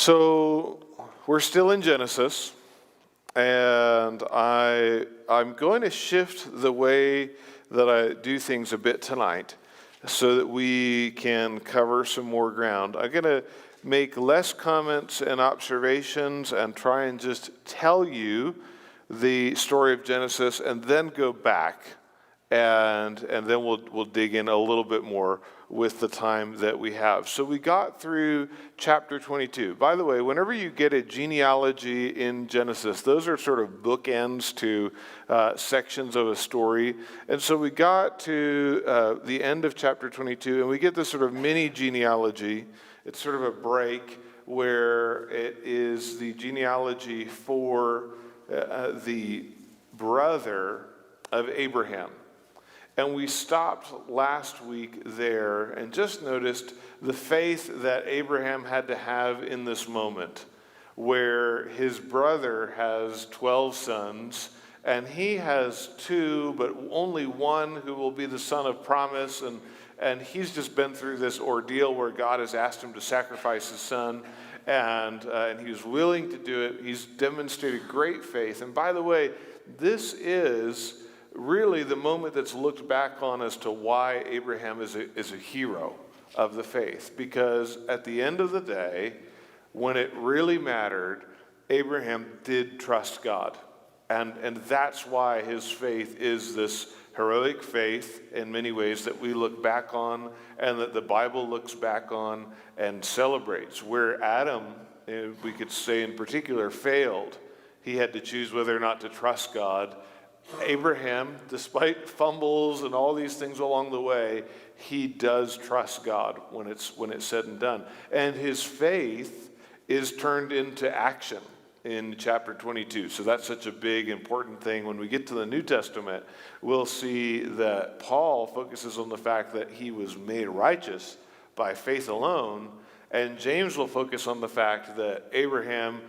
So we're still in Genesis, and I'm going to shift the way that I do things a bit tonight so that we can cover some more ground. I'm going to make less comments and observations and try and just tell you the story of Genesis and then go back and then we'll dig in a little bit more with the time that we have. So we got through chapter 22. By the way, whenever you get a genealogy in Genesis, those are sort of bookends to sections of a story. And so we got to the end of chapter 22, and we get this sort of mini genealogy. It's sort of a break where it is the genealogy for the brother of Abraham. And we stopped last week there and just noticed the faith that Abraham had to have in this moment, where his brother has 12 sons, and he has 2, but only one who will be the son of promise, and he's just been through this ordeal where God has asked him to sacrifice his son, and he was willing to do it. He's demonstrated great faith. And by the way, this is really the moment that's looked back on as to why Abraham is a hero of the faith. Because at the end of the day, when it really mattered, Abraham did trust God. And that's why his faith is this heroic faith in many ways that we look back on and that the Bible looks back on and celebrates. Where Adam, we could say in particular, failed. He had to choose whether or not to trust God. Abraham, despite fumbles and all these things along the way, he does trust God when it's said and done. And his faith is turned into action in chapter 22. So that's such a big, important thing. When we get to the New Testament, we'll see that Paul focuses on the fact that he was made righteous by faith alone, and James will focus on the fact that Abraham,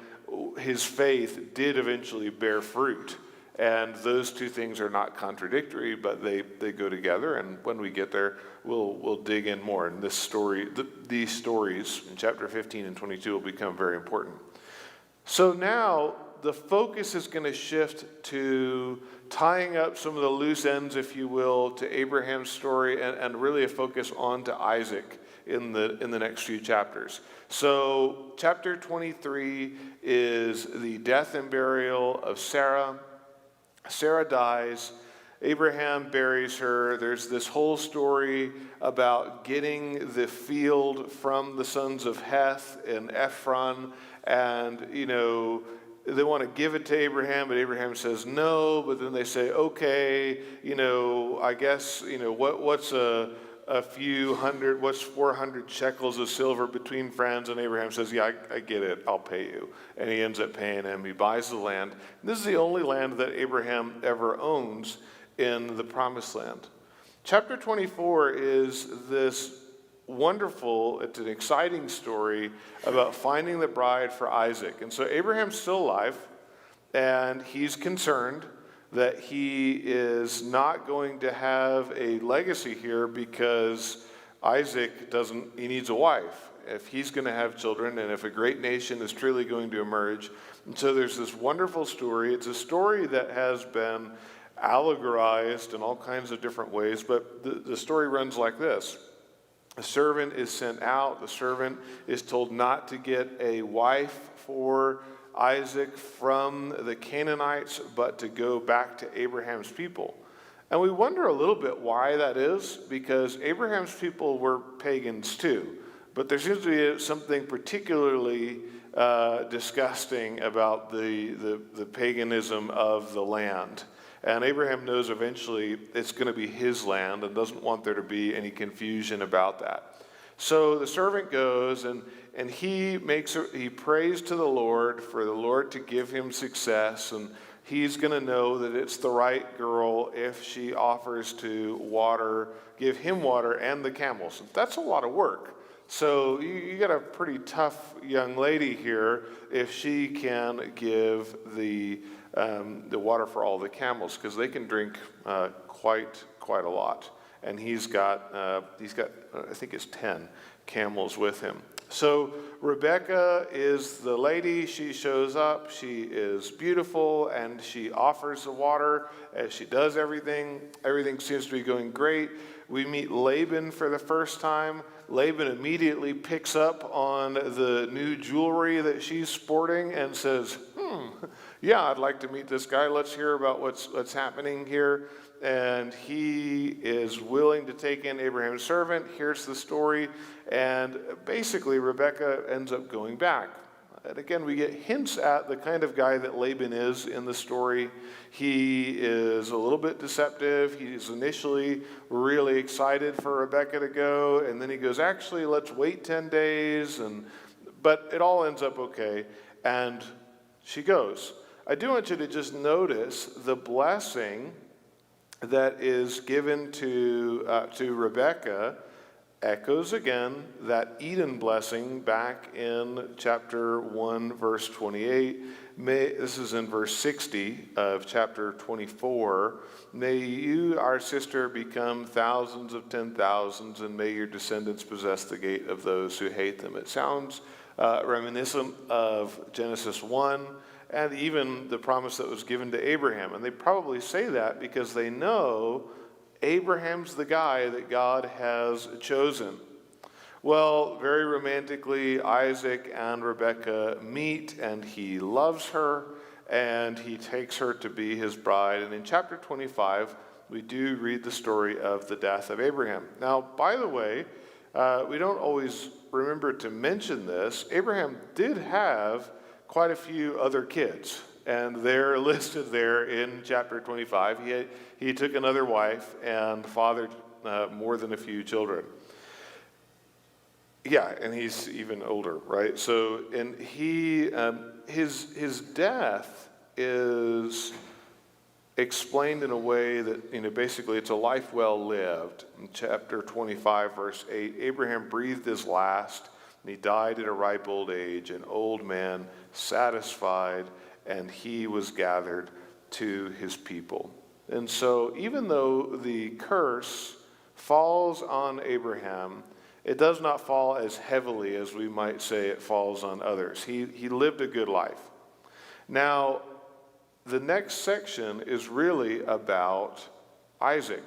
his faith did eventually bear fruit. And those two things are not contradictory, but they go together. And when we get there, we'll dig in more. And this story, these stories in chapter 15 and 22 will become very important. So now the focus is going to shift to tying up some of the loose ends, if you will, to Abraham's story, and really a focus on to Isaac in the next few chapters. So chapter 23 is the death and burial of Sarah. Sarah dies, Abraham buries her. There's this whole story about getting the field from the sons of Heth and Ephron, and, they want to give it to Abraham, but Abraham says no, but then they say, okay, I guess, what's a few hundred, what's 400 shekels of silver between friends? And Abraham says, yeah, I get it, I'll pay you. And he ends up paying him. He buys the land. And this is the only land that Abraham ever owns in the promised land. Chapter 24 is this wonderful, it's an exciting story about finding the bride for Isaac. And so Abraham's still alive, and he's concerned that he is not going to have a legacy here because Isaac he needs a wife if he's going to have children and if a great nation is truly going to emerge. And so there's this wonderful story. It's a story that has been allegorized in all kinds of different ways, but the story runs like this. A servant is sent out. The servant is told not to get a wife for Isaac from the Canaanites, but to go back to Abraham's people. And we wonder a little bit why that is, because Abraham's people were pagans too. But there seems to be something particularly disgusting about the paganism of the land. And Abraham knows eventually it's going to be his land and doesn't want there to be any confusion about that. So the servant goes and he prays to the Lord for the Lord to give him success, and he's going to know that it's the right girl if she offers to give him water and the camels. That's a lot of work. So you got a pretty tough young lady here if she can give the water for all the camels, because they can drink quite a lot. and he's got I think it's 10 camels with him. So Rebecca is the lady. She shows up. She is beautiful, and she offers the water as she does everything. Everything seems to be going great. We meet Laban for the first time. Laban immediately picks up on the new jewelry that she's sporting and says, yeah, I'd like to meet this guy. Let's hear about what's happening here. And he is willing to take in Abraham's servant. Here's the story. And basically, Rebekah ends up going back. And again, we get hints at the kind of guy that Laban is in the story. He is a little bit deceptive. He's initially really excited for Rebekah to go. And then he goes, actually, let's wait 10 days. But it all ends up okay. And she goes. I do want you to just notice the blessing that is given to Rebekah echoes again that Eden blessing back in chapter 1, verse 28. This is in verse 60 of chapter 24. May you, our sister, become thousands of 10,000s, and may your descendants possess the gate of those who hate them. It sounds reminiscent of Genesis 1. And even the promise that was given to Abraham. And they probably say that because they know Abraham's the guy that God has chosen. Well, very romantically, Isaac and Rebekah meet, and he loves her, and he takes her to be his bride. And in chapter 25, we do read the story of the death of Abraham. Now, by the way, we don't always remember to mention this. Abraham did have quite a few other kids, and they're listed there in chapter 25. He took another wife and fathered more than a few children. Yeah, and he's even older, right? So, and his death is explained in a way that, basically it's a life well lived. In chapter 25, verse 8, Abraham breathed his last, and he died at a ripe old age, an old man, satisfied, and he was gathered to his people. And so even though the curse falls on Abraham, it does not fall as heavily as we might say it falls on others. He lived a good life. Now, the next section is really about Isaac.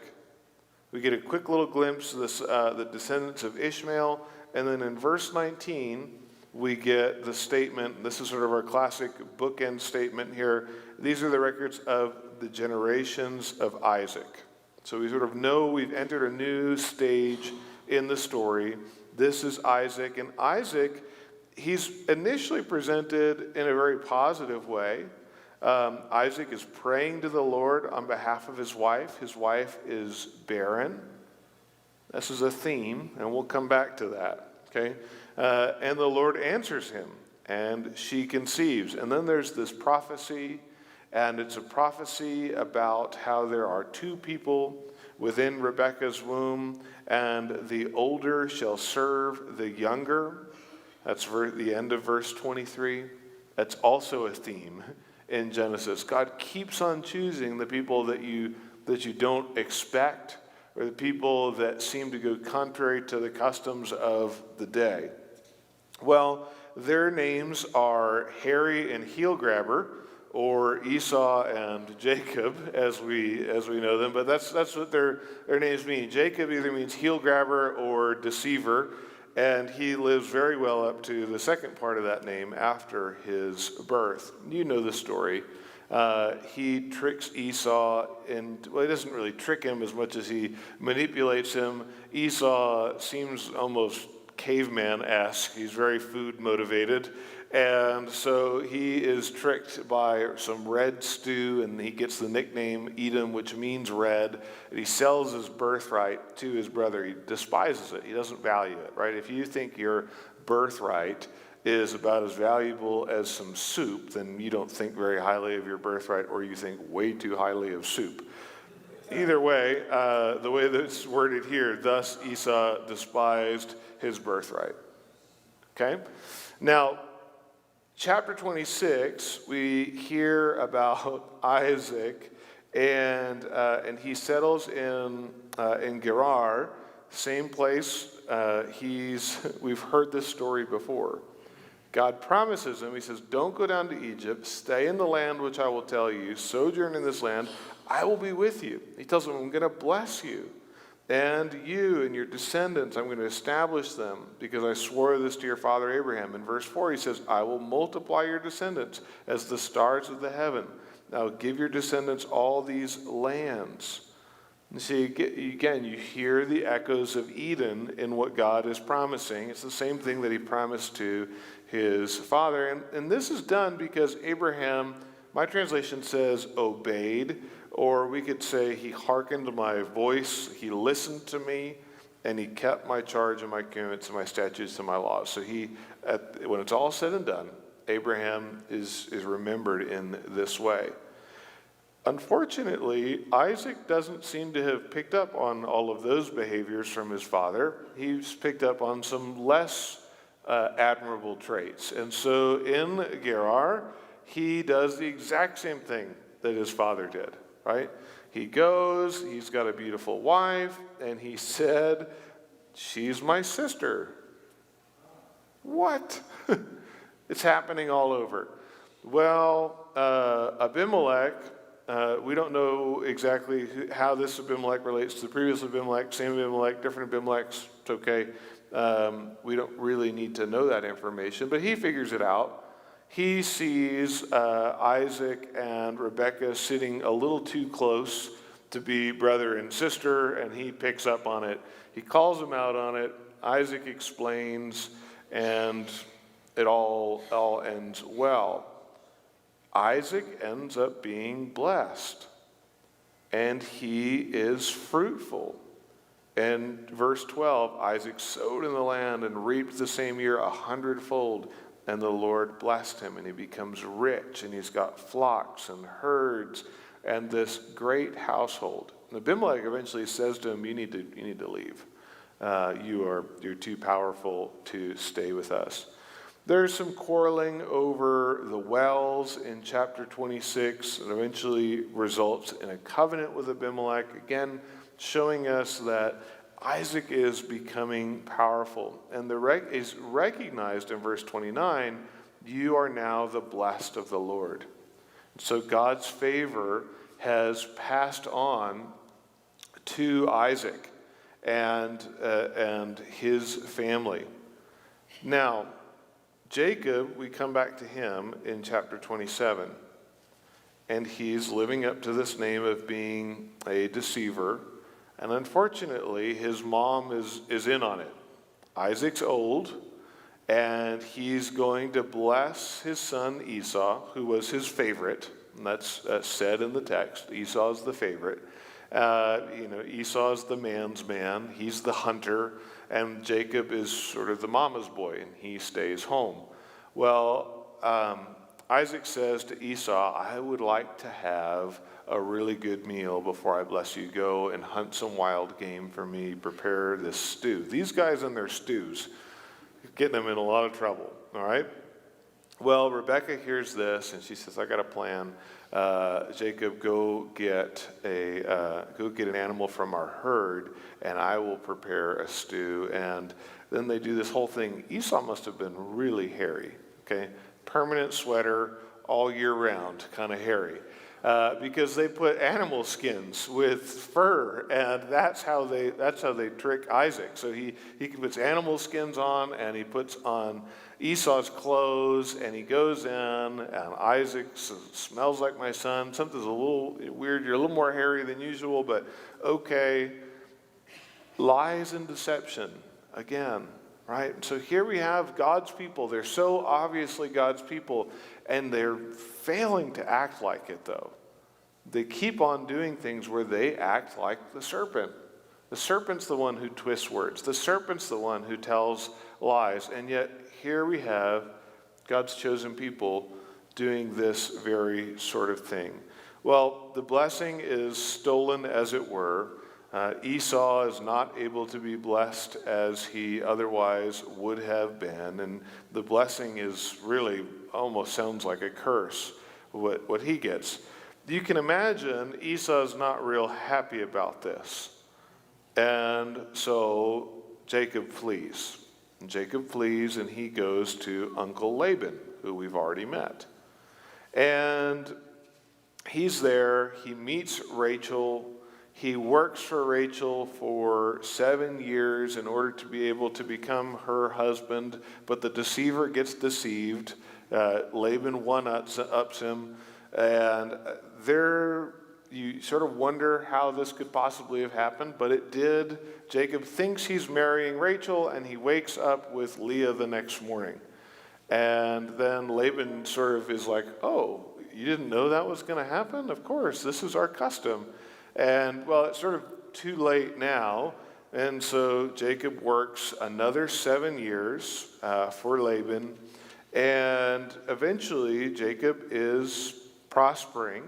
We get a quick little glimpse of the descendants of Ishmael, and then in verse 19, we get the statement. This is sort of our classic bookend statement here. These are the records of the generations of Isaac. So we sort of know we've entered a new stage in the story. This is Isaac. And Isaac, he's initially presented in a very positive way. Isaac is praying to the Lord on behalf of his wife. His wife is barren. This is a theme, and we'll come back to that. Okay? And the Lord answers him, and she conceives. And then there's this prophecy, and it's a prophecy about how there are two people within Rebekah's womb, and the older shall serve the younger. That's the end of verse 23. That's also a theme in Genesis. God keeps on choosing the people that you don't expect, or the people that seem to go contrary to the customs of the day. Well, their names are Harry and Heel Grabber, or Esau and Jacob, as we know them. But that's what their names mean. Jacob either means heel grabber or deceiver, and he lives very well up to the second part of that name after his birth. You know the story. He tricks Esau, and he doesn't really trick him as much as he manipulates him. Esau seems almost caveman-esque. He's very food motivated. And so he is tricked by some red stew, and he gets the nickname Edom, which means red. And he sells his birthright to his brother. He despises it. He doesn't value it, right? If you think your birthright is about as valuable as some soup, then you don't think very highly of your birthright, or you think way too highly of soup. Either way, the way that it's worded here, thus Esau despised his birthright. Okay? Now, chapter 26, we hear about Isaac, and he settles in in Gerar, same place. We've heard this story before. God promises him, he says, don't go down to Egypt, stay in the land which I will tell you, sojourn in this land, I will be with you. He tells him, I'm going to bless you, and you and your descendants, I'm going to establish them, because I swore this to your father Abraham. In verse 4, he says, I will multiply your descendants as the stars of the heaven. Now give your descendants all these lands. And see, again, you hear the echoes of Eden in what God is promising. It's the same thing that he promised to his father. And this is done because Abraham, my translation says, obeyed, or we could say he hearkened to my voice, he listened to me, and he kept my charge and my commandments and my statutes and my laws. So when it's all said and done, Abraham is remembered in this way. Unfortunately, Isaac doesn't seem to have picked up on all of those behaviors from his father. He's picked up on some less admirable traits. And so in Gerar, he does the exact same thing that his father did, right? He goes, he's got a beautiful wife, and he said, she's my sister. What? It's happening all over. Well, Abimelech, we don't know exactly how this Abimelech relates to the previous Abimelech, same Abimelech, different Abimelechs. It's okay. We don't really need to know that information, but he figures it out. He sees Isaac and Rebekah sitting a little too close to be brother and sister, and he picks up on it. He calls them out on it. Isaac explains, and it all ends well. Isaac ends up being blessed, and he is fruitful. In verse 12, Isaac sowed in the land and reaped the same year 100-fold, and the Lord blessed him, and he becomes rich, and he's got flocks and herds and this great household. And Abimelech eventually says to him, you need to leave. You're too powerful to stay with us. There's some quarreling over the wells in chapter 26 that eventually results in a covenant with Abimelech, again showing us that Isaac is becoming powerful. And is recognized in verse 29, you are now the blessed of the Lord. So God's favor has passed on to Isaac and his family. Now, Jacob, we come back to him in chapter 27, and he's living up to this name of being a deceiver, and unfortunately, his mom is in on it. Isaac's old, and he's going to bless his son Esau, who was his favorite, and that's said in the text. Esau's the favorite. Esau is the man's man. He's the hunter. And Jacob is sort of the mama's boy, and he stays home. Well, Isaac says to Esau, I would like to have a really good meal before I bless you. Go and hunt some wild game for me. Prepare this stew. These guys and their stews, getting them in a lot of trouble, all right? Well, Rebekah hears this, and she says, I got a plan. Jacob, go get an animal from our herd, and I will prepare a stew. And then they do this whole thing. Esau must have been really hairy, okay? Permanent sweater all year round, kind of hairy. Because they put animal skins with fur, and that's how they trick Isaac. So he puts animal skins on, and he puts on Esau's clothes, and he goes in, and Isaac smells like my son. Something's a little weird. You're a little more hairy than usual, but okay. Lies and deception again, right? So here we have God's people. They're so obviously God's people, and they're failing to act like it, though. They keep on doing things where they act like the serpent. The serpent's the one who twists words. The serpent's the one who tells lies. And yet here we have God's chosen people doing this very sort of thing. Well, the blessing is stolen, as it were. Esau is not able to be blessed as he otherwise would have been. And the blessing is really almost sounds like a curse, what he gets. You can imagine Esau's not real happy about this. And so Jacob flees. And Jacob flees and he goes to Uncle Laban, who we've already met. And he's there, he meets Rachel, he works for Rachel for 7 years in order to be able to become her husband, but the deceiver gets deceived. Laban one-ups him, and there you sort of wonder how this could possibly have happened, but it did. Jacob thinks he's marrying Rachel, and he wakes up with Leah the next morning. And then Laban sort of is like, oh, you didn't know that was going to happen? Of course, this is our custom. And, well, it's sort of too late now. And so Jacob works another 7 years for Laban. And eventually, Jacob is prospering.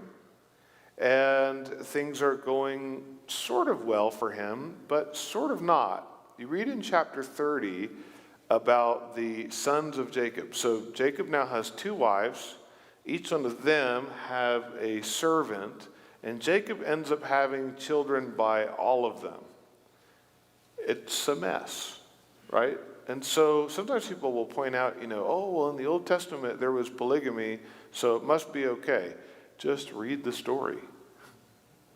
And things are going sort of well for him, but sort of not. You read in chapter 30 about the sons of Jacob. So Jacob now has 2 wives. Each one of them have a servant, and Jacob ends up having children by all of them. It's a mess, right? And so sometimes people will point out, oh, well, in the Old Testament there was polygamy, so it must be okay. Just read the story.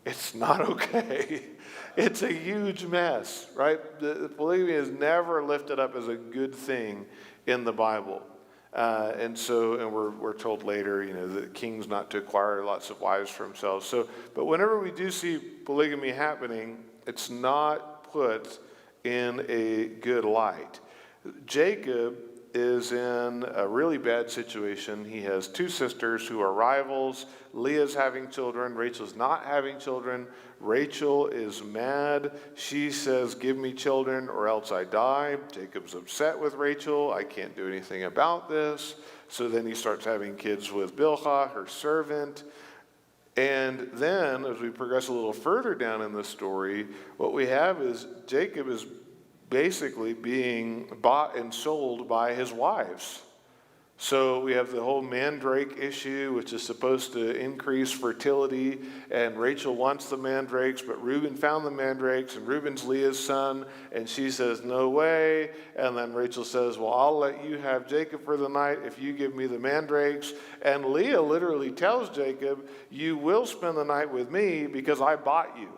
It's not okay. It's a huge mess, right? The polygamy is never lifted up as a good thing in the Bible. And we're told later, the king's not to acquire lots of wives for himself. But whenever we do see polygamy happening, it's not put in a good light. Jacob is in a really bad situation. He has 2 sisters who are rivals. Leah's having children. Rachel's not having children. Rachel is mad. She says, give me children or else I die. Jacob's upset with Rachel. I can't do anything about this. So then he starts having kids with Bilhah, her servant. And then, as we progress a little further down in the story, what we have is Jacob is basically being bought and sold by his wives. So we have the whole mandrake issue, which is supposed to increase fertility, and Rachel wants the mandrakes, but Reuben found the mandrakes, and Reuben's Leah's son, and she says, no way. And then Rachel says, well, I'll let you have Jacob for the night if you give me the mandrakes. And Leah literally tells Jacob, you will spend the night with me because I bought you.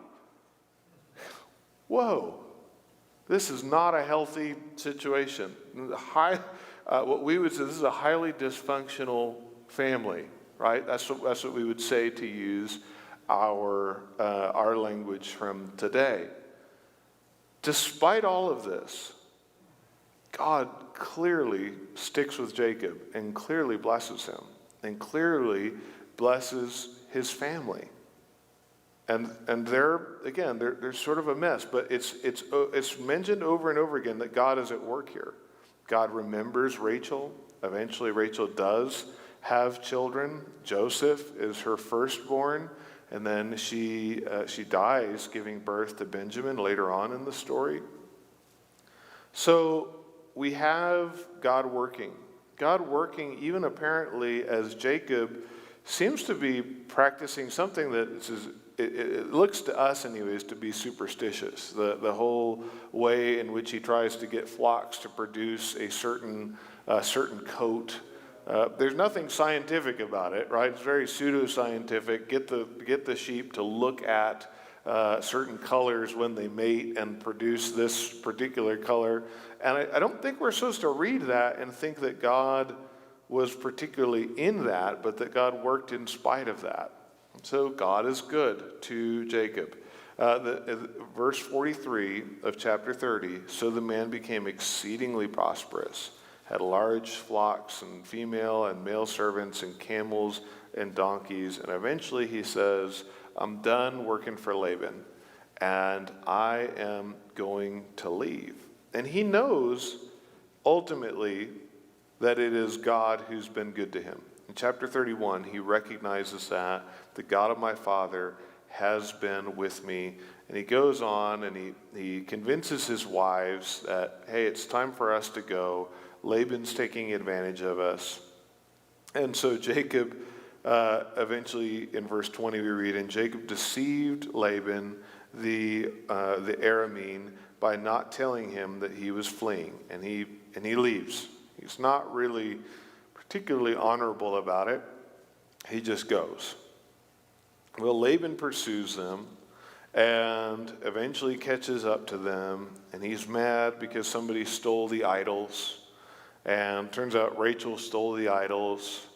Whoa. This is not a healthy situation. What we would say, this is a highly dysfunctional family, right? That's what we would say to use our language from today. Despite all of this, God clearly sticks with Jacob and clearly blesses him and clearly blesses his family. And there's sort of a mess, but it's mentioned over and over again that God is at work here. God remembers Rachel. Eventually, Rachel does have children. Joseph is her firstborn, and then she dies giving birth to Benjamin later on in the story. So we have God working even apparently as Jacob seems to be practicing something that it looks to us anyways to be superstitious. The whole way in which he tries to get flocks to produce a certain coat. There's nothing scientific about it, right? It's very pseudoscientific. Get the sheep to look at certain colors when they mate and produce this particular color. And I don't think we're supposed to read that and think that God was particularly in that, but that God worked in spite of that. So God is good to Jacob. Verse 43 of chapter 30, so the man became exceedingly prosperous, had large flocks and female and male servants and camels and donkeys. And eventually he says, I'm done working for Laban and I am going to leave. And he knows ultimately that it is God who's been good to him. In chapter 31, he recognizes that the God of my father has been with me. And he goes on and he convinces his wives that, hey, it's time for us to go. Laban's taking advantage of us. And so Jacob, eventually in verse 20 we read, and Jacob deceived Laban the Aramean by not telling him that he was fleeing, and he leaves. He's not really particularly honorable about it. He just goes. Well, Laban pursues them and eventually catches up to them, and he's mad because somebody stole the idols. And turns out Rachel stole the idols.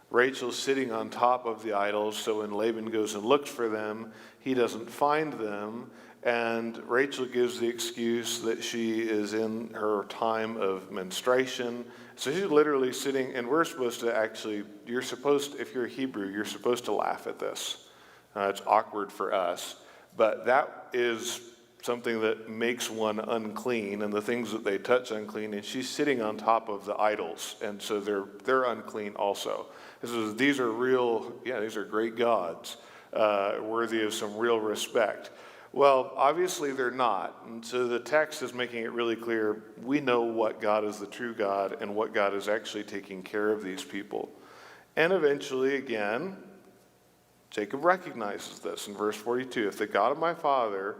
Rachel's sitting on top of the idols, so when Laban goes and looks for them, he doesn't find them. And Rachel gives the excuse that she is in her time of menstruation. So she's literally sitting, and we're supposed to actually, if you're a Hebrew, you're supposed to laugh at this. It's awkward for us, but that is something that makes one unclean, and the things that they touch unclean, and she's sitting on top of the idols, and so they're unclean also. These are great gods, worthy of some real respect. Well, obviously they're not, and so the text is making it really clear we know what God is the true God and what God is actually taking care of these people. And eventually, again, Jacob recognizes this in verse 42. If the God of my father,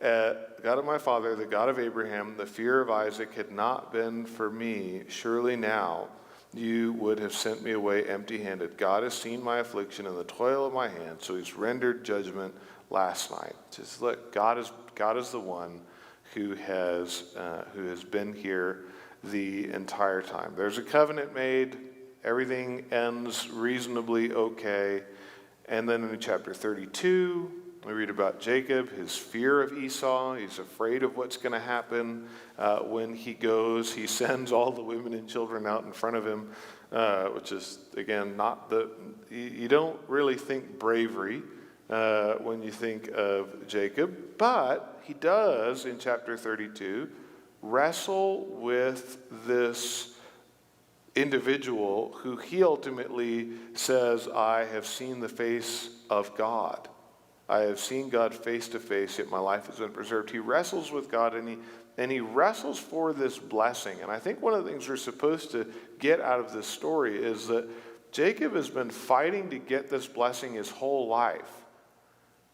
the God of Abraham, the fear of Isaac had not been for me, surely now you would have sent me away empty-handed. God has seen my affliction and the toil of my hands, so he's rendered judgment last night. Just look, God is the one who has been here the entire time. There's a covenant made. Everything ends reasonably okay. And then in chapter 32, we read about Jacob, his fear of Esau. He's afraid of what's going to happen when he goes. He sends all the women and children out in front of him, which is, again, you don't really think bravery when you think of Jacob. But he does, in chapter 32, wrestle with this individual who he ultimately says, I have seen the face of God. I have seen God face to face, yet my life has been preserved. He wrestles with God, and he wrestles for this blessing. And I think one of the things we're supposed to get out of this story is that Jacob has been fighting to get this blessing his whole life.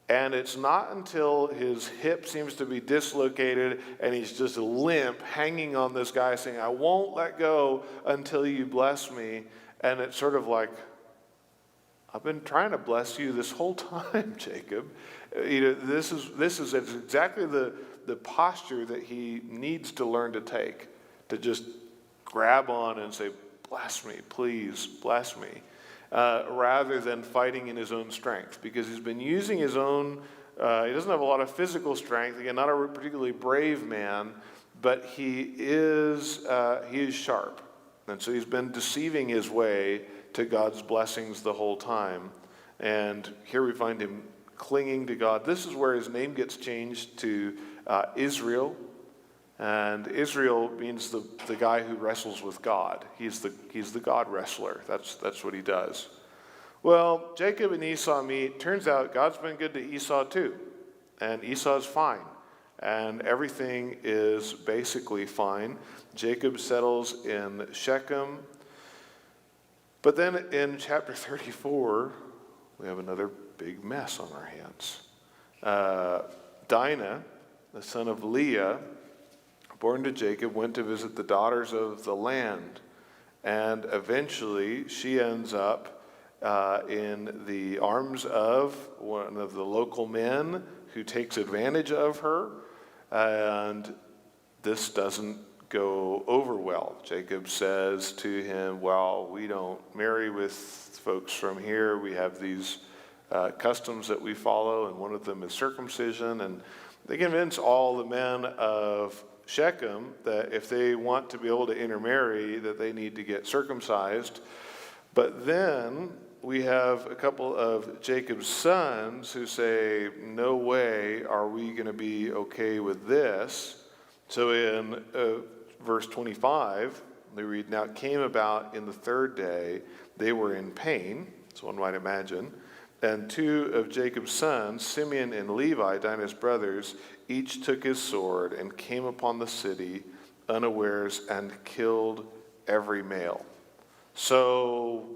And it's not until his hip seems to be dislocated and he's just limp, hanging on this guy saying, I won't let go until you bless me. And it's sort of like, I've been trying to bless you this whole time, Jacob. This is exactly the posture that he needs to learn to take, to just grab on and say, bless me, please, bless me. Rather than fighting in his own strength, because he's been using his own, he doesn't have a lot of physical strength, again, not a particularly brave man, but he is sharp. And so he's been deceiving his way to God's blessings the whole time. And here we find him clinging to God. This is where his name gets changed to Israel. And Israel means the guy who wrestles with God. He's the God wrestler. That's what he does. Well, Jacob and Esau meet. Turns out God's been good to Esau too. And Esau's fine. And everything is basically fine. Jacob settles in Shechem. But then in chapter 34, we have another big mess on our hands. Dinah, the son of Leah, born to Jacob, went to visit the daughters of the land. And eventually she ends up in the arms of one of the local men who takes advantage of her. And this doesn't go over well. Jacob says to him, well, we don't marry with folks from here. We have these customs that we follow, and one of them is circumcision. And they convince all the men of Shechem that if they want to be able to intermarry, that they need to get circumcised. But then we have a couple of Jacob's sons who say, no way are we going to be okay with this. So in verse 25, we read, now it came about in the third day, they were in pain, so one might imagine, and two of Jacob's sons, Simeon and Levi, Dinah's brothers, each took his sword and came upon the city unawares and killed every male. So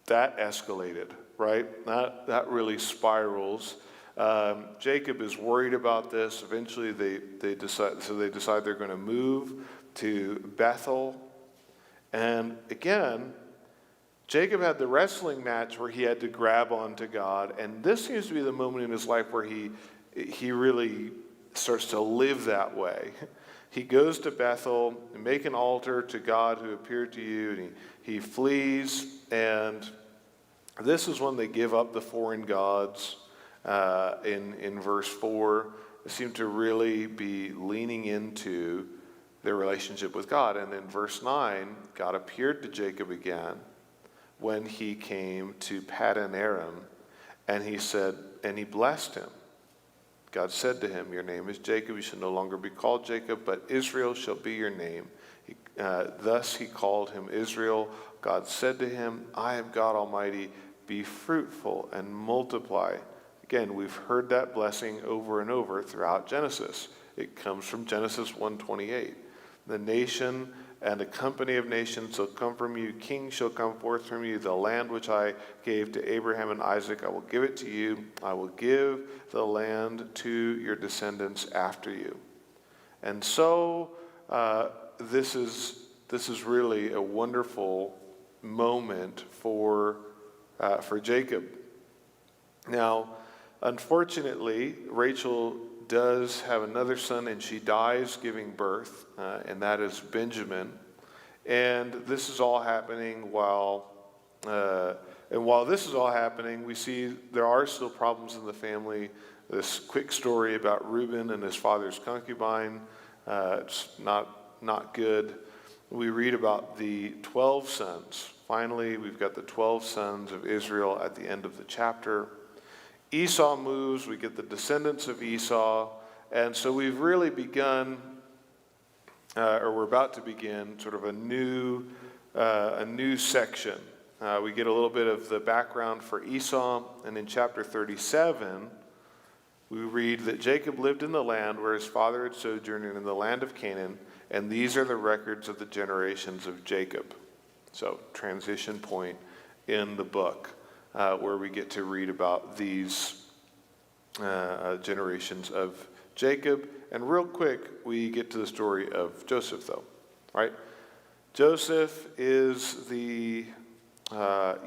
that escalated, right? That really spirals. Jacob is worried about this. Eventually they decide they're going to move to Bethel. And again, Jacob had the wrestling match where he had to grab onto God, and this seems to be the moment in his life where he really starts to live that way. He goes to Bethel and make an altar to God who appeared to you, and he flees, and this is when they give up the foreign gods in verse 4. They seem to really be leaning into their relationship with God. And in verse 9, God appeared to Jacob again when he came to Paddan Aram, and he blessed him. God said to him, "Your name is Jacob. You shall no longer be called Jacob, but Israel shall be your name." Thus he called him Israel. God said to him, "I am God Almighty. Be fruitful and multiply." Again, we've heard that blessing over and over throughout Genesis. It comes from Genesis 1:28. The nation and a company of nations shall come from you. Kings shall come forth from you. The land which I gave to Abraham and Isaac, I will give it to you. I will give the land to your descendants after you. And so this is really a wonderful moment for Jacob. Now, unfortunately, Rachel does have another son, and she dies giving birth, and that is Benjamin. And this is all happening while this is all happening, we see there are still problems in the family. This quick story about Reuben and his father's concubine, it's not good. We read about the 12 sons. Finally, we've got the 12 sons of Israel at the end of the chapter. Esau moves, we get the descendants of Esau, and so we've really begun, or we're about to begin, sort of a new section. We get a little bit of the background for Esau, and in chapter 37, we read that Jacob lived in the land where his father had sojourned in the land of Canaan, and these are the records of the generations of Jacob. So, transition point in the book. Where we get to read about these generations of Jacob. And real quick, we get to the story of Joseph, though, right? Joseph is the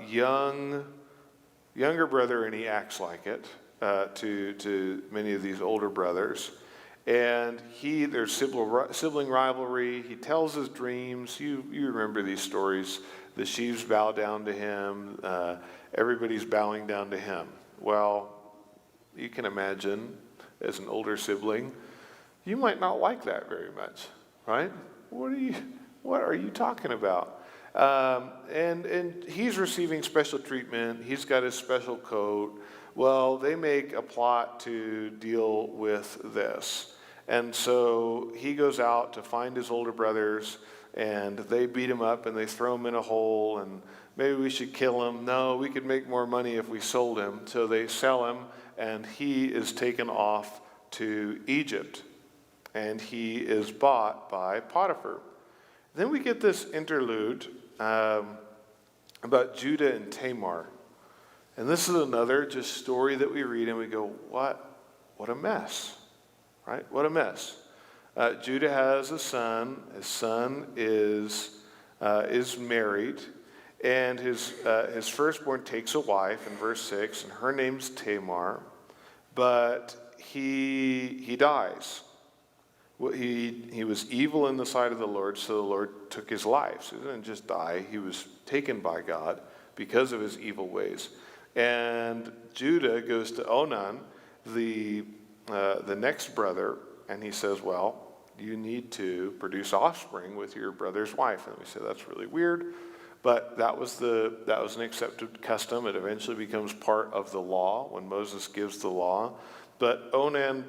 younger brother, and he acts like it to many of these older brothers. And there's sibling rivalry. He tells his dreams. You remember these stories. The sheaves bow down to him. Everybody's bowing down to him. Well, you can imagine, as an older sibling, you might not like that very much, right? What are you talking about? And he's receiving special treatment. He's got his special coat. Well, they make a plot to deal with this. And so he goes out to find his older brothers, and they beat him up and they throw him in a hole, and maybe we should kill him. No, we could make more money if we sold him. So they sell him, and he is taken off to Egypt, and he is bought by Potiphar. Then we get this interlude about Judah and Tamar. And this is another just story that we read and we go, what a mess, right? What a mess. Judah has a son. His son is married, and his firstborn takes a wife in verse 6, and her name's Tamar, but he dies. He was evil in the sight of the Lord, so the Lord took his life. So he didn't just die. He was taken by God because of his evil ways. And Judah goes to Onan, the next brother, and he says, well, you need to produce offspring with your brother's wife. And we say, that's really weird. But that was an accepted custom. It eventually becomes part of the law when Moses gives the law. But Onan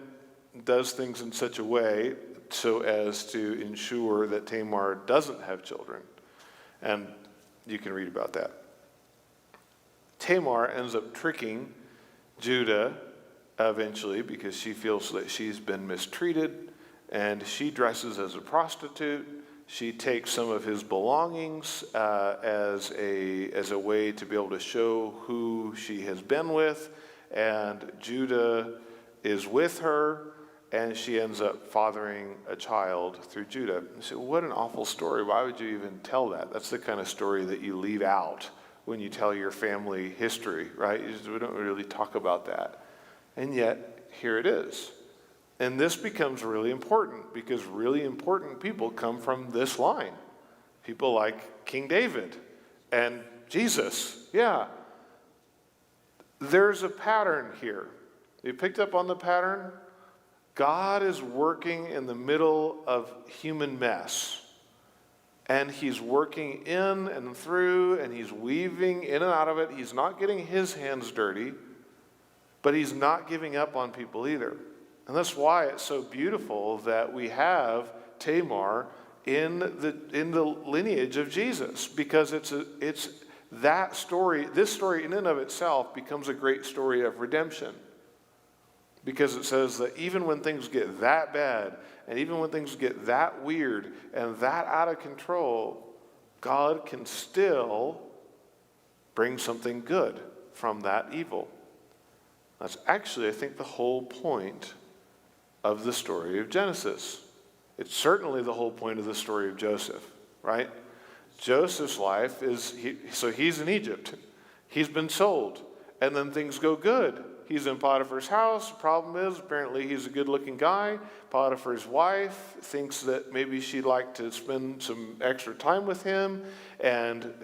does things in such a way so as to ensure that Tamar doesn't have children. And you can read about that. Tamar ends up tricking Judah eventually because she feels that she's been mistreated, and she dresses as a prostitute. She takes some of his belongings as a way to be able to show who she has been with, and Judah is with her, and she ends up fathering a child through Judah. You say, what an awful story. Why would you even tell that? That's the kind of story that you leave out when you tell your family history, right? We don't really talk about that. And yet, here it is. And this becomes really important because really important people come from this line. People like King David and Jesus. Yeah. There's a pattern here. You picked up on the pattern? God is working in the middle of human mess. And he's working in and through, and he's weaving in and out of it. He's not getting his hands dirty, but he's not giving up on people either. And that's why it's so beautiful that we have Tamar in the lineage of Jesus, because it's that story. This story in and of itself becomes a great story of redemption. Because it says that even when things get that bad, and even when things get that weird and that out of control, God can still bring something good from that evil. That's actually, I think, the whole point of the story of Genesis. It's certainly the whole point of the story of Joseph, right? Joseph's life he's in Egypt. He's been sold, and then things go good. He's in Potiphar's house. The problem is, apparently he's a good-looking guy. Potiphar's wife thinks that maybe she'd like to spend some extra time with him. And,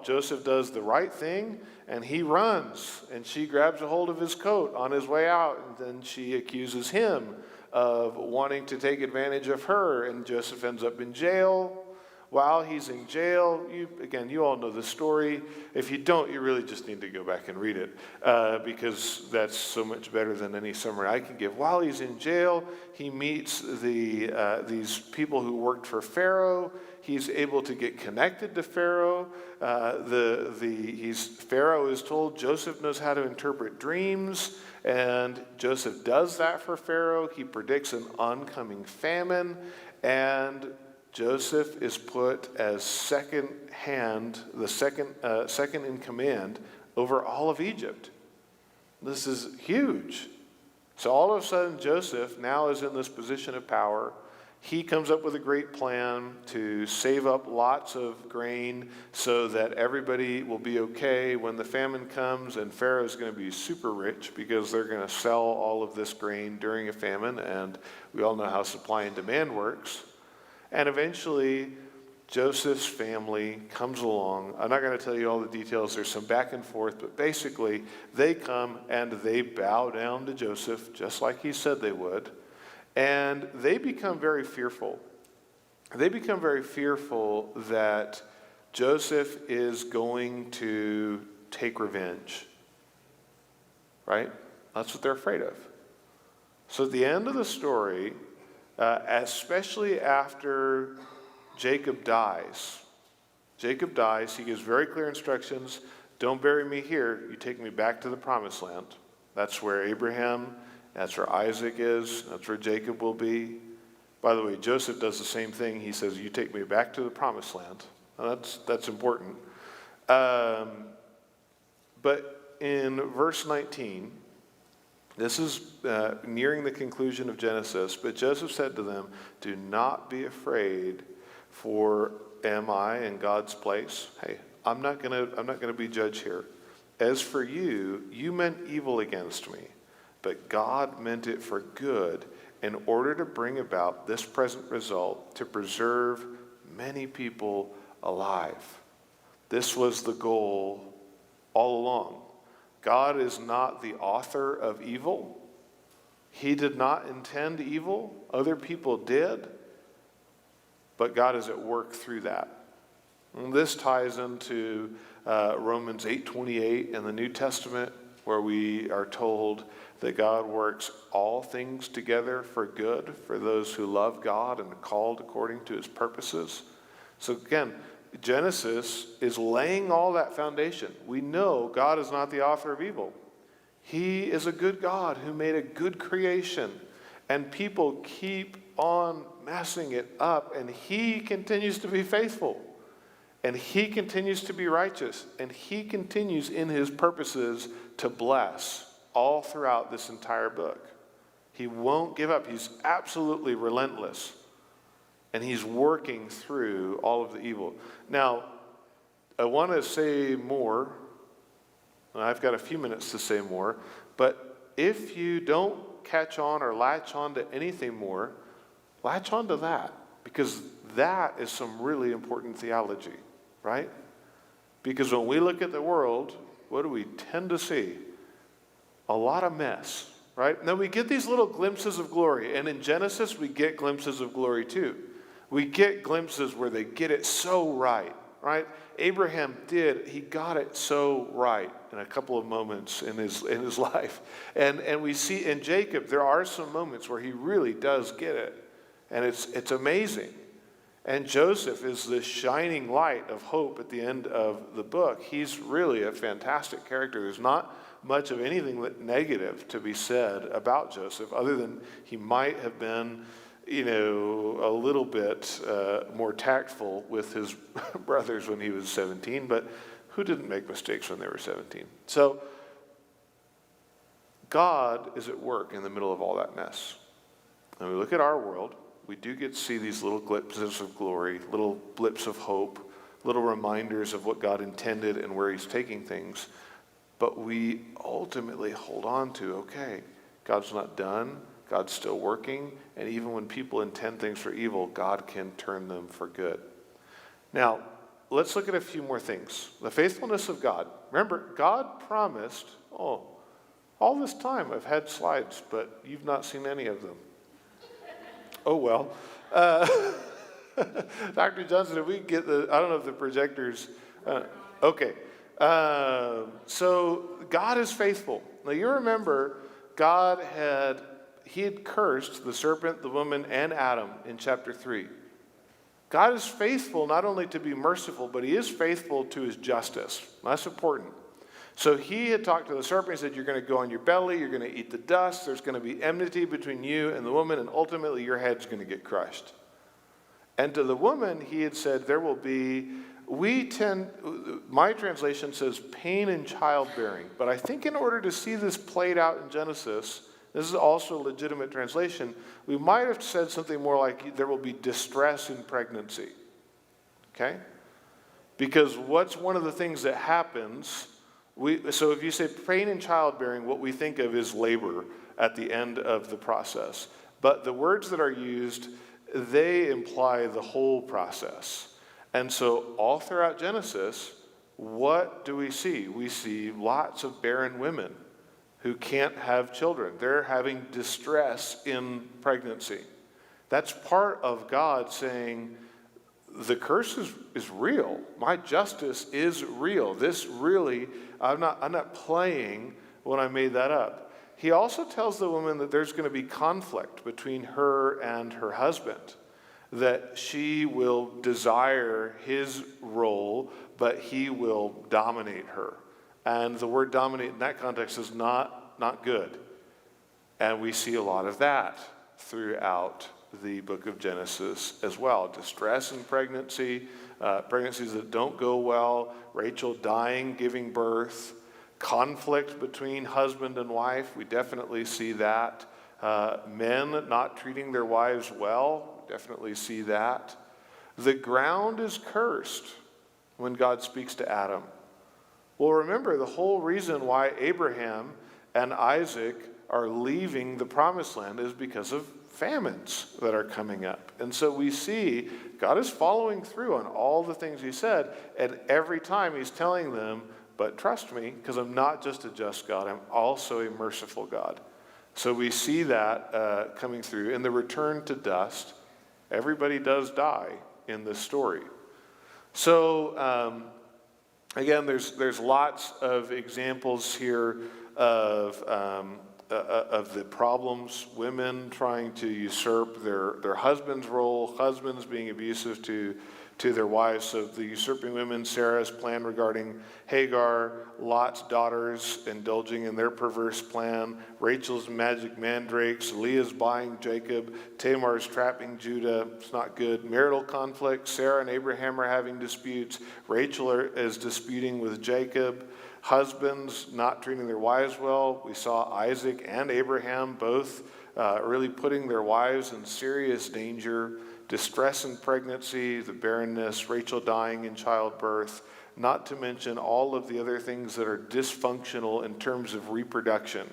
Joseph does the right thing, and he runs. And she grabs a hold of his coat on his way out, and then she accuses him of wanting to take advantage of her. And Joseph ends up in jail. While he's in jail, you all know the story. If you don't, you really just need to go back and read it because that's so much better than any summary I can give. While he's in jail, he meets these people who worked for Pharaoh. He's able to get connected to Pharaoh. Pharaoh is told Joseph knows how to interpret dreams, and Joseph does that for Pharaoh. He predicts an oncoming famine, and Joseph is put as second in command over all of Egypt. This is huge. So all of a sudden, Joseph now is in this position of power. He comes up with a great plan to save up lots of grain so that everybody will be okay when the famine comes, and Pharaoh is going to be super rich because they're going to sell all of this grain during a famine, and we all know how supply and demand works. And eventually, Joseph's family comes along. I'm not going to tell you all the details. There's some back and forth, but basically, they come and they bow down to Joseph, just like he said they would. And they become very fearful. They become very fearful that Joseph is going to take revenge. Right? That's what they're afraid of. So at the end of the story, especially after Jacob dies, he gives very clear instructions. Don't bury me here. You take me back to the promised land. That's where Abraham, that's where Isaac is, that's where Jacob will be. By the way, Joseph does the same thing. He says, you take me back to the promised land. Now that's important. But in verse 19, this is nearing the conclusion of Genesis, but Joseph said to them, do not be afraid, for am I in God's place? Hey, I'm not gonna be judge here. As for you, you meant evil against me, but God meant it for good in order to bring about this present result, to preserve many people alive. This was the goal all along. God is not the author of evil. He did not intend evil. Other people did. But God is at work through that. And this ties into Romans 8:28 in the New Testament, where we are told that God works all things together for good for those who love God and are called according to his purposes. So again, Genesis is laying all that foundation. We know God is not the author of evil. He is a good God who made a good creation, and people keep on messing it up, and he continues to be faithful, and he continues to be righteous, and he continues in his purposes to bless. all throughout this entire book. He won't give up. He's absolutely relentless. And he's working through all of the evil. Now, I want to say more. I've got a few minutes to say more. But if you don't catch on or latch on to anything more, latch on to that. Because that is some really important theology, right? Because when we look at the world, what do we tend to see? A lot of mess, right? Now we get these little glimpses of glory. And in Genesis, we get glimpses of glory too. We get glimpses where they get it so right? Abraham he got it so right in a couple of moments in his life. And we see in Jacob, there are some moments where he really does get it. And it's amazing. And Joseph is the shining light of hope at the end of the book. He's really a fantastic character. There's not much of anything negative to be said about Joseph, other than he might have been a little bit more tactful with his brothers when he was 17, but who didn't make mistakes when they were 17? So God is at work in the middle of all that mess. And we look at our world, we do get to see these little glimpses of glory, little blips of hope, little reminders of what God intended and where he's taking things. But we ultimately hold on to, okay, God's not done. God's still working, and even when people intend things for evil, God can turn them for good. Now, let's look at a few more things. The faithfulness of God. Remember, God promised, all this time I've had slides, but you've not seen any of them. Oh, well. Dr. Johnson, if we can get I don't know if the projectors, okay. So God is faithful. Now, you remember, He had cursed the serpent, the woman, and Adam in chapter 3. God is faithful not only to be merciful, but he is faithful to his justice. That's important. So he had talked to the serpent. He said, you're going to go on your belly. You're going to eat the dust. There's going to be enmity between you and the woman, and ultimately your head's going to get crushed. And to the woman, he had said, there will be, my translation says pain in childbearing. But I think in order to see this played out in Genesis, this is also a legitimate translation, we might have said something more like there will be distress in pregnancy. Okay? Because what's one of the things that happens, so if you say pain in childbearing, what we think of is labor at the end of the process. But the words that are used, they imply the whole process. And so all throughout Genesis, what do we see? We see lots of barren women who can't have children. They're having distress in pregnancy. That's part of God saying, the curse is real. My justice is real. This really, I'm not playing when I made that up. He also tells the woman that there's going to be conflict between her and her husband, that she will desire his role, but he will dominate her. And the word dominate in that context is not good. And we see a lot of that throughout the book of Genesis as well. Distress in pregnancy, pregnancies that don't go well, Rachel dying, giving birth, conflict between husband and wife, we definitely see that. Men not treating their wives well, definitely see that. The ground is cursed when God speaks to Adam. Well, remember, the whole reason why Abraham and Isaac are leaving the promised land is because of famines that are coming up. And so we see God is following through on all the things he said, and every time he's telling them, but trust me, because I'm not just a just God, I'm also a merciful God. So we see that coming through. In the return to dust, everybody does die in this story. So, again, there's lots of examples here of the problems, women trying to usurp their husband's role, husbands being abusive to to their wives. So the usurping women, Sarah's plan regarding Hagar, Lot's daughters indulging in their perverse plan, Rachel's magic mandrakes, Leah's buying Jacob, Tamar's trapping Judah. It's not good. Marital conflict. Sarah and Abraham are having disputes. Rachel is disputing with Jacob. Husbands not treating their wives well. We saw Isaac and Abraham both really putting their wives in serious danger. Distress in pregnancy, the barrenness, Rachel dying in childbirth, not to mention all of the other things that are dysfunctional in terms of reproduction,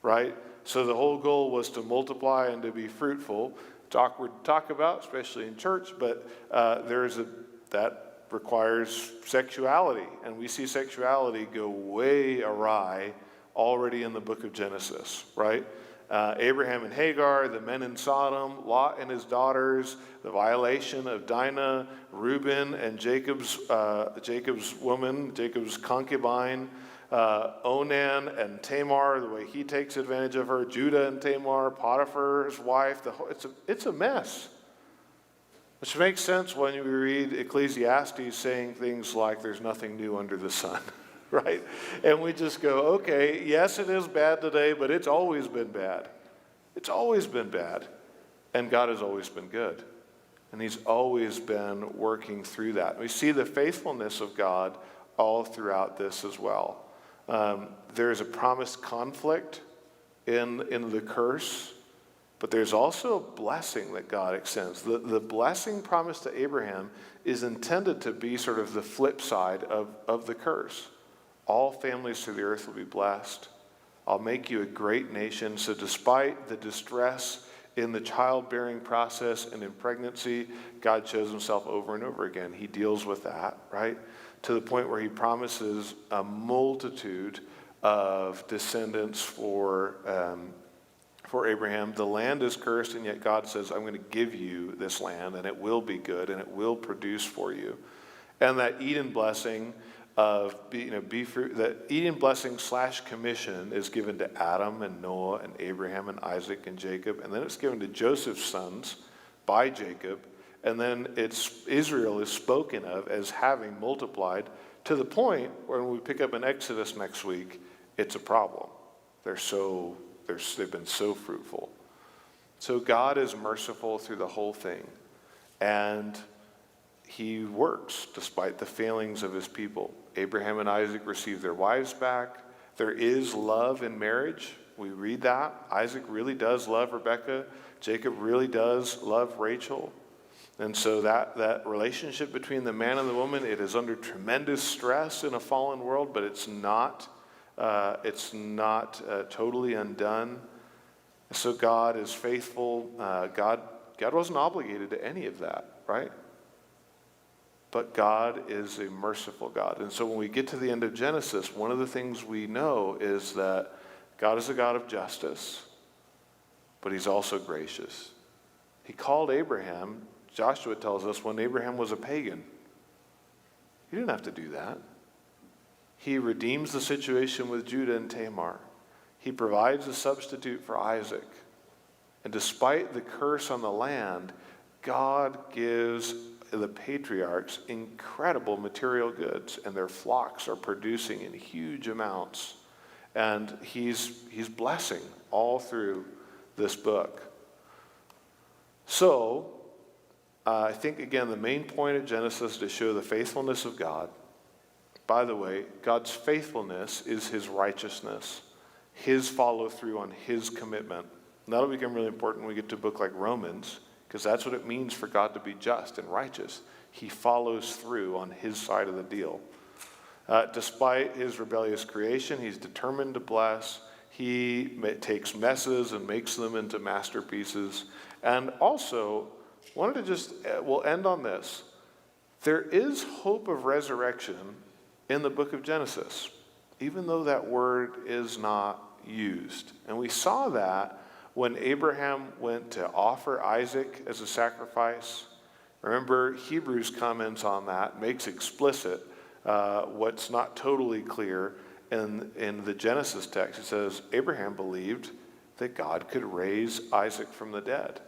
right? So the whole goal was to multiply and to be fruitful. It's awkward to talk about, especially in church, but that requires sexuality, and we see sexuality go way awry already in the book of Genesis, right? Abraham and Hagar, the men in Sodom, Lot and his daughters, the violation of Dinah, Reuben and Jacob's woman, Jacob's concubine, Onan and Tamar, the way he takes advantage of her, Judah and Tamar, Potiphar's wife. It's a mess. Which makes sense when we read Ecclesiastes saying things like there's nothing new under the sun. Right? And we just go, okay, yes, it is bad today, but it's always been bad. It's always been bad. And God has always been good. And he's always been working through that. We see the faithfulness of God all throughout this as well. There's a promised conflict in the curse, but there's also a blessing that God extends. The blessing promised to Abraham is intended to be sort of the flip side of the curse. All families to the earth will be blessed. I'll make you a great nation. So despite the distress in the childbearing process and in pregnancy, God shows himself over and over again. He deals with that, right? To the point where he promises a multitude of descendants for Abraham. The land is cursed, and yet God says, I'm going to give you this land, and it will be good, and it will produce for you. And that Eden blessing that Eden blessing / commission is given to Adam and Noah and Abraham and Isaac and Jacob, and then it's given to Joseph's sons by Jacob, and then Israel is spoken of as having multiplied to the point where when we pick up in Exodus next week, it's a problem. They've been so fruitful. So God is merciful through the whole thing, and he works despite the failings of his people. Abraham and Isaac receive their wives back. There is love in marriage. We read that. Isaac really does love Rebekah. Jacob really does love Rachel. And so that relationship between the man and the woman, it is under tremendous stress in a fallen world, but it's not totally undone. So God is faithful. God wasn't obligated to any of that, right? But God is a merciful God. And so when we get to the end of Genesis, one of the things we know is that God is a God of justice, but he's also gracious. He called Abraham, Joshua tells us, when Abraham was a pagan. He didn't have to do that. He redeems the situation with Judah and Tamar. He provides a substitute for Isaac. And despite the curse on the land, God gives the patriarchs incredible material goods, and their flocks are producing in huge amounts. And he's blessing all through this book. So, I think, again, the main point of Genesis is to show the faithfulness of God. By the way, God's faithfulness is his righteousness, his follow-through on his commitment. And that'll become really important when we get to a book like Romans, because that's what it means for God to be just and righteous. He follows through on his side of the deal. Despite his rebellious creation, he's determined to bless. He takes messes and makes them into masterpieces. And also, we'll end on this. There is hope of resurrection in the book of Genesis, even though that word is not used. And we saw that when Abraham went to offer Isaac as a sacrifice. Remember, Hebrews comments on that, makes explicit what's not totally clear in the Genesis text. It says, Abraham believed that God could raise Isaac from the dead.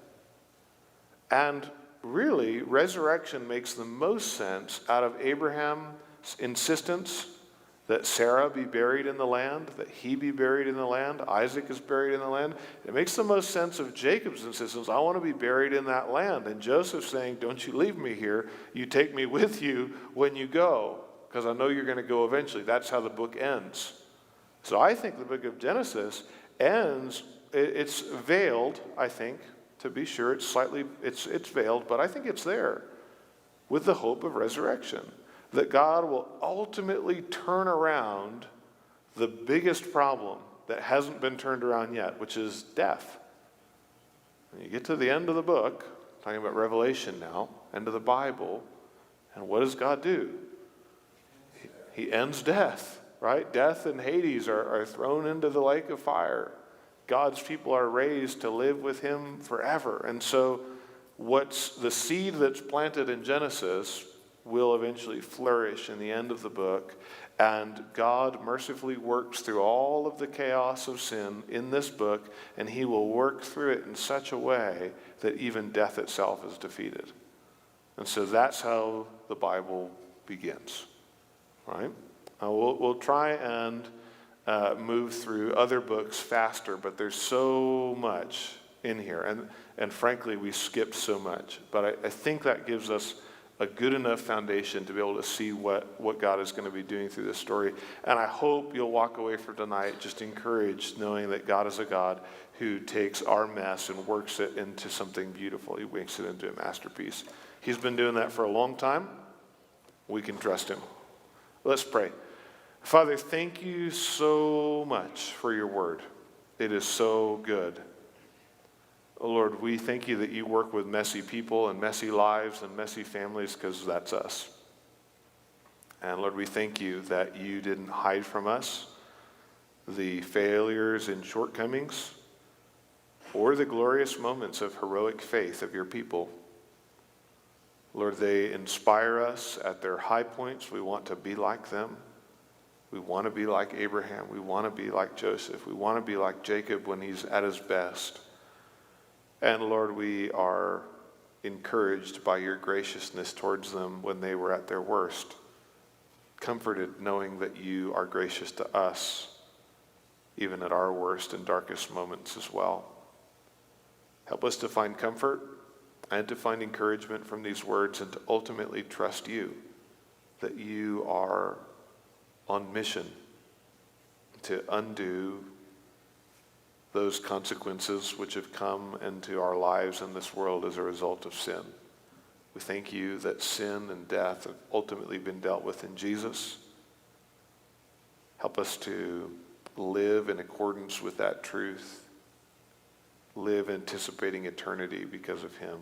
And really, resurrection makes the most sense out of Abraham's insistence that Sarah be buried in the land, that he be buried in the land, Isaac is buried in the land. It makes the most sense of Jacob's insistence, I want to be buried in that land. And Joseph saying, don't you leave me here, you take me with you when you go, because I know you're going to go eventually. That's how the book ends. So I think the book of Genesis ends, it's veiled, I think, to be sure, it's veiled, but I think it's there with the hope of resurrection. That God will ultimately turn around the biggest problem that hasn't been turned around yet, which is death. And you get to the end of the book, talking about Revelation now, end of the Bible, and what does God do? He ends death, right? Death and Hades are thrown into the lake of fire. God's people are raised to live with him forever. And so what's the seed that's planted in Genesis will eventually flourish in the end of the book, and God mercifully works through all of the chaos of sin in this book, and he will work through it in such a way that even death itself is defeated. And so that's how the Bible begins, right? We'll try and move through other books faster, but there's so much in here, and frankly, we skipped so much, but I think that gives us a good enough foundation to be able to see what God is going to be doing through this story. And I hope you'll walk away from tonight just encouraged, knowing that God is a God who takes our mess and works it into something beautiful. He makes it into a masterpiece. He's been doing that for a long time. We can trust him. Let's pray. Father, thank you so much for your word. It is so good. Oh Lord, we thank you that you work with messy people and messy lives and messy families, because that's us. And Lord, we thank you that you didn't hide from us the failures and shortcomings or the glorious moments of heroic faith of your people. Lord, they inspire us at their high points. We want to be like them. We want to be like Abraham. We want to be like Joseph. We want to be like Jacob when he's at his best. And Lord, we are encouraged by your graciousness towards them when they were at their worst. Comforted knowing that you are gracious to us, even at our worst and darkest moments as well. Help us to find comfort and to find encouragement from these words, and to ultimately trust you, that you are on mission to undo those consequences which have come into our lives in this world as a result of sin. We thank you that sin and death have ultimately been dealt with in Jesus. Help us to live in accordance with that truth, live anticipating eternity because of him.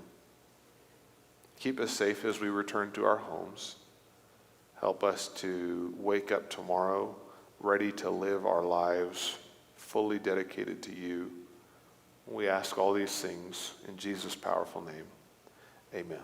Keep us safe as we return to our homes. Help us to wake up tomorrow ready to live our lives fully dedicated to you. We ask all these things in Jesus' powerful name. Amen.